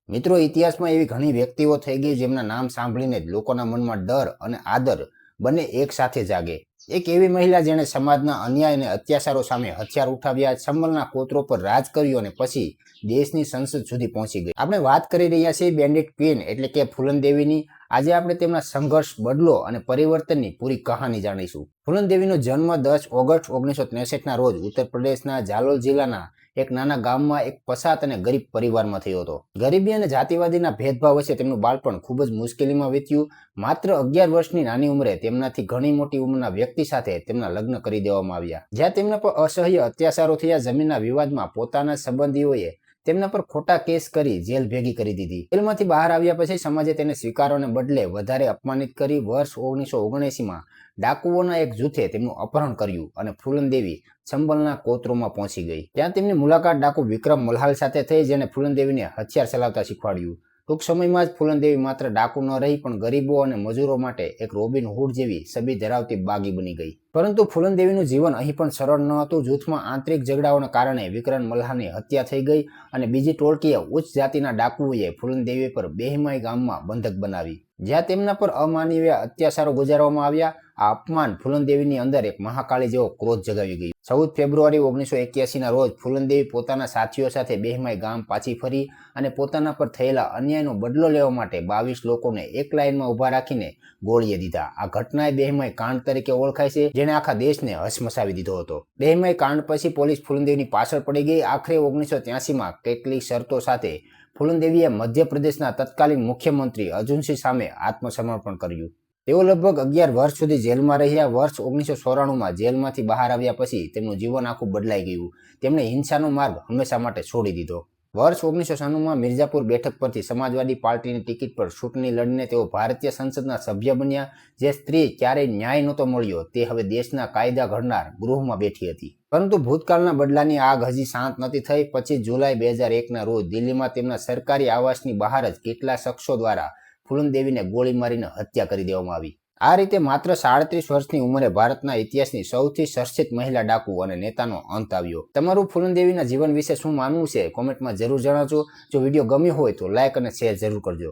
મિત્રો, ઇતિહાસમાં એવી ઘણી વ્યક્તિઓ થઈ ગઈ જેમના નામ સાંભળીને જ લોકોના મનમાં ડર અને આદર બંને એક સાથે જાગે. એક એવી મહિલા જેણે સમાજના અન્યાય અને અત્યાચારો સામે હથિયાર ઉઠાવ્યા, ચંબલના કોતરો પર રાજ કર્યું અને પછી દેશની સંસદ સુધી પહોંચી ગઈ. આપણે વાત કરી રહ્યા છીએ બેન્ડિટ ક્વીન એટલે કે ફૂલન દેવીની. આજે આપણે તેમના સંઘર્ષ, બદલો અને પરિવર્તનની પૂરી કહાની જાણીશું. ફૂલન દેવીનો જન્મ 10 ઓગસ્ટ 1963ના રોજ ઉત્તર પ્રદેશના જાલોર જિલ્લાના એક નાના ગામમાં એક પછાત અને ગરીબ પરિવારમાં થયો હતો. ગરીબી અને જાતિવાદીના ભેદભાવ વચ્ચે તેમનું બાળપણ ખૂબ જ મુશ્કેલીમાં વીત્યું. માત્ર 11 વર્ષની નાની ઉંમરે તેમનાથી ઘણી મોટી ઉંમરના વ્યક્તિ સાથે તેમના લગ્ન કરી દેવામાં આવ્યા. જ્યાં તેમના પર અસહ્ય અત્યાચારો થયા. જમીનના વિવાદમાં પોતાના સંબંધીઓએ તેમના પર ખોટા કેસ કરી જેલ ભેગી કરી દીધી. જેલમાંથી બહાર આવ્યા પછી સમાજે તેને સ્વીકારવાને બદલે વધારે અપમાનિત કરી. વર્ષ 1979માં ડાકુઓના એક જૂથે તેમનું અપહરણ કર્યું અને ફૂલન દેવી ચંબલના કોતરોમાં પહોંચી ગઈ. ત્યાં તેમની મુલાકાત ડાકુ વિક્રમ મલ્હાલ સાથે થઈ, જેને ફૂલન દેવીને હથિયાર ચલાવતા શીખવાડ્યું. ટૂંક સમયમાં જ ફૂલન દેવી માત્ર ડાકુ ન રહી પણ ગરીબો અને મજૂરો માટે એક રોબિન હુડ જેવી છબી ધરાવતી બાગી બની ગઈ. પરંતુ ફૂલન દેવીનું જીવન અહીં પણ સરળ ન હતું. જૂથમાં આંતરિક ઝઘડાઓના કારણે વિક્રમ મલ્હારની હત્યા થઈ ગઈ અને બીજી ટોળકીએ ઉચ્ચ જાતિના ડાકુઓએ ફૂલન દેવી પર બેહમાઈ ગામમાં બંધક બનાવી, જ્યાં તેમના પર અમાનવીય અત્યાચારો ગુજારવામાં આવ્યા. આ અપમાન ફૂલન દેવીની અંદર એક મહાકાળી જેવો ક્રોધ જગાવી ગયો. 14 ફેબ્રુઆરી 1981ના રોજ ફૂલન દેવી પોતાના સાથીઓ સાથે બેહમાઈ ગામ પાછી ફરી અને પોતાના પર થયેલા અન્યાયનો બદલો લેવા માટે 22 લોકોને એક લાઇનમાં ઊભા રાખીને ગોળીએ દીધા. આ ઘટનાએ બેહમાઈ કાંડ તરીકે ઓળખાય છે, જેણે આખા દેશને હચમચાવી દીધો હતો. બેહમાઈ કાંડ પછી પોલીસ ફૂલન દેવીની પાછળ પડી ગઈ. આખરે 1983માં કેટલીક શરતો સાથે ફૂલન દેવીએ મધ્યપ્રદેશના તત્કાલીન મુખ્યમંત્રી અર્જુનસિંહ સામે આત્મસમર્પણ કર્યું. તેઓ લગભગ 11 વર્ષ સુધી જેલમાં રહ્યા. વર્ષ 1994માં જેલમાંથી બહાર આવ્યા પછી તેમનું જીવન આખું બદલાઈ ગયું. તેમણે હિંસાનો માર્ગ હંમેશા માટે છોડી દીધો. વર્ષ 1996માં મિર્ઝાપુર બેઠક પરથી સમાજવાદી પાર્ટીની ટિકિટ પર ચૂંટણી લડીને તેઓ ભારતીય સંસદના સભ્ય બન્યા. જે સ્ત્રી ક્યારેય ન્યાય નહોતો મળ્યો તે હવે દેશના કાયદા ઘડનાર ગૃહમાં બેઠી હતી. પરંતુ ભૂતકાળના બદલાની આગ હજી શાંત નથી થઈ. 25 જુલાઈ 2001ના રોજ દિલ્હીમાં તેમના સરકારી આવાસની બહાર જ કેટલા શખ્સો દ્વારા ફૂલન દેવીને ગોળી મારીને હત્યા કરી દેવામાં આવી. આ રીતે માત્ર 37 વર્ષની ઉંમરે ભારતના ઇતિહાસની સૌથી ચર્ચિત મહિલા ડાકુ અને નેતાનો અંત આવ્યો. તમારું ફૂલન દેવીના જીવન વિશે શું માનવું છે કોમેન્ટમાં જરૂર જણાવજો. જો વિડીયો ગમ્યો હોય તો લાઇક અને શેર જરૂર કરજો.